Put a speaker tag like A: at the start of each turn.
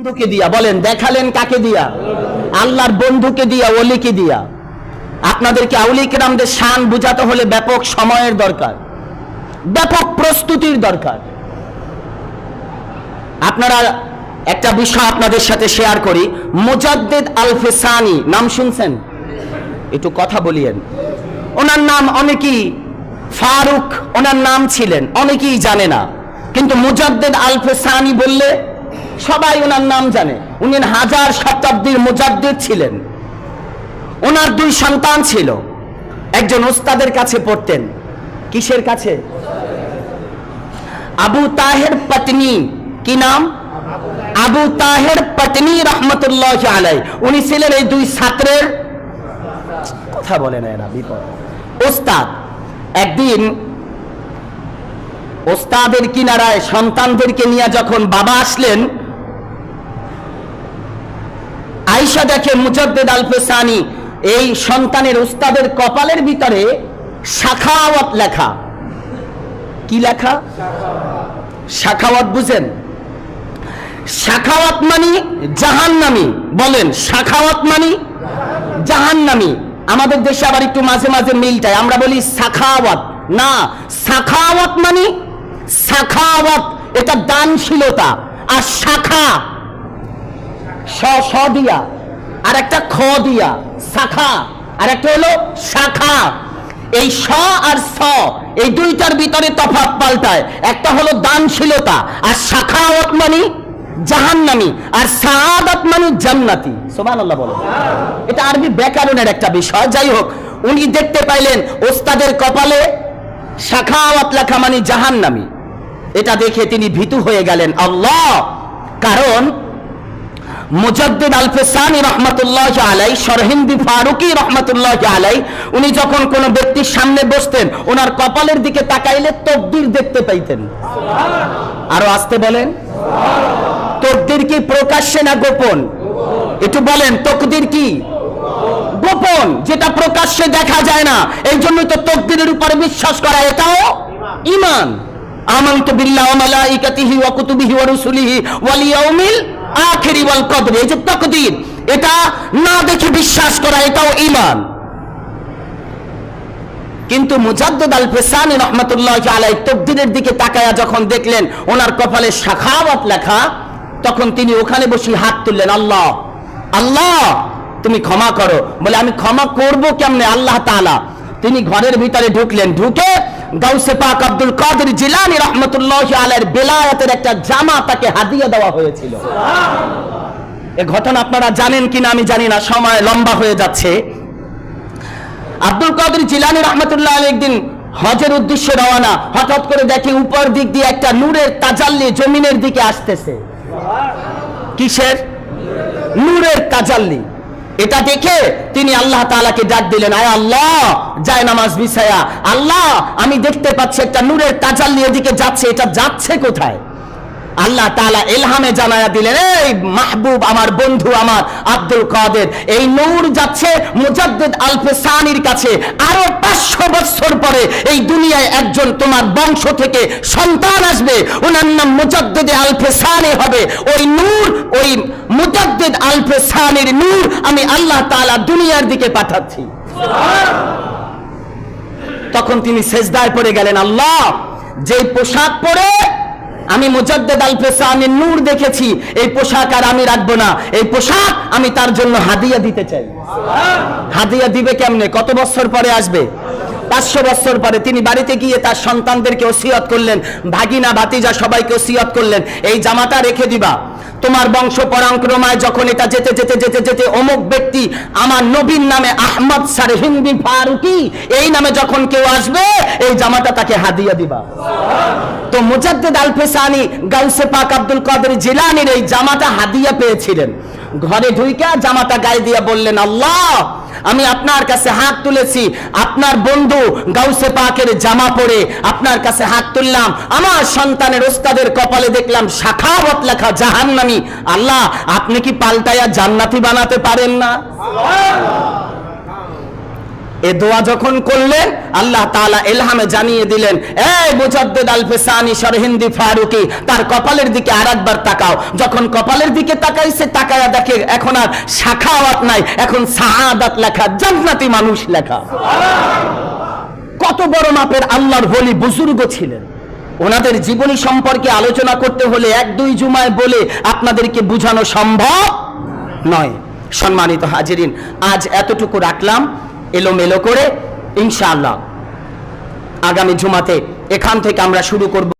A: বন্ধুকে দিয়া, বলেন দেখালেন কাকে দিয়া? আল্লাহর বন্ধুকে দিয়া, ওলিকে দিয়া। আপনাদেরকে আউলিয়া কিরামদের শান বুঝাতে হলে ব্যাপক সময়ের দরকার, ব্যাপক প্রস্তুতির দরকার। আপনারা একটা বিষয় আপনাদের সাথে শেয়ার করি। মুজাদ্দিদ আল ফিসানি নাম শুনছেন? একটু কথা বলিয়েন। ওনার নাম অনেকেই ফারুক ওনার নাম ছিলেন, অনেকেই জানে না, কিন্তু মুজাদ্দিদ আল ফিসানি বললে সবাই ওনার নাম জানে। উনি হাজার শতাব্দীর মুজাদ্দিদ ছিলেন। ওনার দুই সন্তান ছিল, একজন ওস্তাদের কাছে পড়তেন। কিসের কাছে? আবু তাহের পত্নী। কি নাম? আবু তাহের পত্নী রহমতুল্লাহ আলাই। উনি ছিলেন এই দুই ছাত্রের, কথা বলে না এরা, বিপদ, ওস্তাদ। একদিন ওস্তাদের কিনারায় সন্তানদেরকে নিয়ে যখন বাবা আসলেন, আয়েশা দেখে মুজাদ্দিদ আল ফিসানি এই সন্তানের ওস্তাদের কপালের ভিতরে সাখাওয়াত লেখা। কি লেখা? সাখাওয়াত বুঝেন? সাখাওয়াত মানে জাহান্নামী। বলেন সাখাওয়াত মানে জাহান্নামী। আমাদের দেশে আবার একটু মাঝে মাঝে মিলটায়, আমরা বলি সাখাওয়াত। না, সাখাওয়াত মানে সাখাওয়াত এটা দানশীলতা। আর শাখা স দিয়া আর একটা খ দিয়া শাখা, আর একটা হলো শাখা। এই স আর স এই দুইটার ভিতরে তফাৎ পাল্টায়। একটা হলো দানশীলতা, আর শাখাওয়াত মানে জাহান্নামী, আর সাআদাত মানে জান্নাতি। সুবহানাল্লাহ বলো। এটা আরবি ব্যাকরণের একটা বিষয়। যাই হোক, উনি দেখতে পাইলেন ওস্তাদের কপালে শাখাওয়াত লেখা মানে জাহান্নামী। এটা দেখে তিনি ভীতু হয়ে গেলেন। আল্লাহ, কারণ মুজাদ্দিদ আল ফিসানি রহমতুল্লাহ আলাই, সরহিন্দি ফারুকি রহমতুল্লাহ আলাই, উনি যখন কোন ব্যক্তির সামনে বসতেন, ওনার কপালের দিকে তাকাইলে তকদির দেখতে পাইতেন। আরো আসতে বলেন। তকদির কি প্রকাশ্যে না গোপন? একটু বলেন, তকদির কি? গোপন, যেটা প্রকাশ্যে দেখা যায় না। এই জন্য তো তকদিরের উপরে বিশ্বাস করা এটাও ঈমান। আমানতু বিল্লাহি ওয়া মালাইকাতিহি ওয়া কুতুবিহি ওয়া রুসুলিহি ওয়াল ইয়াউমিল আখির ওয়াল কদর, এই যে তাকদীর, এটা না দেখে বিশ্বাস করা এটাও ঈমান। কিন্তু মুজাদ্দিদ আল ফিসানি রাহমাতুল্লাহি আলাইহি তাকদীরের দিকে তাকায়া যখন দেখলেন ওনার কপালে সাখাওয়াত লেখা, তখন তিনি ওখানে বসে হাত তুললেন, আল্লাহ আল্লাহ তুমি ক্ষমা করো। বলে আমি ক্ষমা করব কেমনে আল্লাহ তাআলা? তিনি ঘরের ভিতরে ঢুকলেন। ঢুকে গাউসে পাক আব্দুল কাদের জিলানী রাহমাতুল্লাহি আলাইহির বেলায়েতের একটা জামা তাকে হাদিয়া দেওয়া হয়েছিল। এই ঘটনা আপনারা জানেন কিনা আমি জানি না, সময় লম্বা হয়ে যাচ্ছে। আব্দুল কাদের জিলানী রাহমাতুল্লাহ আলাইহি একদিন হজের উদ্দেশ্যে রওনা। হঠাৎ করে দেখে উপর দিক দিয়ে একটা নূরের তাজাল্লি জমিনের দিকে আসতেছে। কিসের? নূরের তাজাল্লি। এটা দেখে তিনি আল্লাহ তাআলাকে ডাক দিলেন, আয় আল্লাহ, যায় নামাজ বিছায়া, আল্লাহ আমি দেখতে পাচ্ছি একটা নূরের তাজাল্লি এদিকে যাচ্ছে, এটা যাচ্ছে কোথায়? আল্লাহ তাআলা ইলহামে জানায়া দিলেন, এই মাহবুব আমার, বন্ধু আমার আব্দুল কাদের, এই নূর যাচ্ছে মুজাদ্দিদ আল ফিসানির কাছে। আরো 500 বছর পরে এই দুনিয়ায় একজন তোমার বংশ থেকে সন্তান আসবে, ওনার নাম মুজাদ্দিদ আল ফিসানি হবে। ওই নূর, ওই মুজাদ্দিদ আল ফিসানির নূর আমি আল্লাহ তাআলা দুনিয়ার দিকে পাঠাচ্ছি। তখন তিনি সেজদায় পড়ে গেলেন, আল্লাহ যে পোশাক পরে আমি মুজাদ্দিদ আল ফিসানির নূর দেখেছি, এই পোশাক আর আমি রাখবো না, এই পোশাক আমি তার জন্য হাদিয়া দিতে চাই। হাদিয়া দিবে কেমনে? কত বছর পরে আসবে? 500 বছর পরে। তিনি বাড়িতে গিয়ে তার সন্তানদেরকে ওসিয়ত করলেন, ভাগিনা ভাতিজা সবাইকে ওসিয়ত করলেন, এই জামাটা রেখে দিবা, তোমার বংশ পরাক্রমায় যখন এটা যেতে যেতে যেতে যেতে অমুক ব্যক্তি আমার নবীর নামে আহমদ সরহিন্দি ফারুকি এই নামে যখন কেউ আসবে, এই জামাটা তাকে হাদিয়া দিবা। তো মুজাদ্দিদ আল ফিসানি গাউসে পাক আব্দুল কাদের জিলানীর এই জামাটা হাদিয়া পেয়েছিলেন। ঘরে ঢুইকা জামাটা গায়ে দিয়ে বললেন, আল্লাহ আমি আপনার কাছে হাত তুলেছি, আপনার বন্ধু গাউসে পাকের জামা পরে আপনার কাছে হাত তুললাম, আমার সন্তানের ওস্তাদের কপালে দেখলাম সাখাওয়াত লেখা জাহান্নামী। আল্লাহ আপনি কি পাল্টায়া জান্নাতি বানাতে পারেন না? এ দোয়া যখন করলেন আল্লাহ তাআলা ইলহামে জানিয়ে দিলেন, এই মুজাদ্দিদ আল ফিসানি শরহিন্দি ফারুকি, তার কপালের দিকে আরেকবার তাকাও। যখন কপালের দিকে তাকাইছে, তাকায়া দেখে এখন আর সাখাওয়াত নাই, এখন সাআদাত লেখা, জান্নাতি মানুষ লেখা। কত বড় মাপের আল্লাহর ওলি বুজুর্গ ছিলেন। ওনাদের জীবনী সম্পর্কে আলোচনা করতে হলে 1-2 জুমায় বলে আপনাদেরকে বোঝানো সম্ভব নয়। সম্মানিত হাজিরিন, আজ এতটুকু রাখলাম এলোমেলো করে। ইনশাআল্লাহ আগামী জুমাতে এখান থেকে আমরা শুরু করব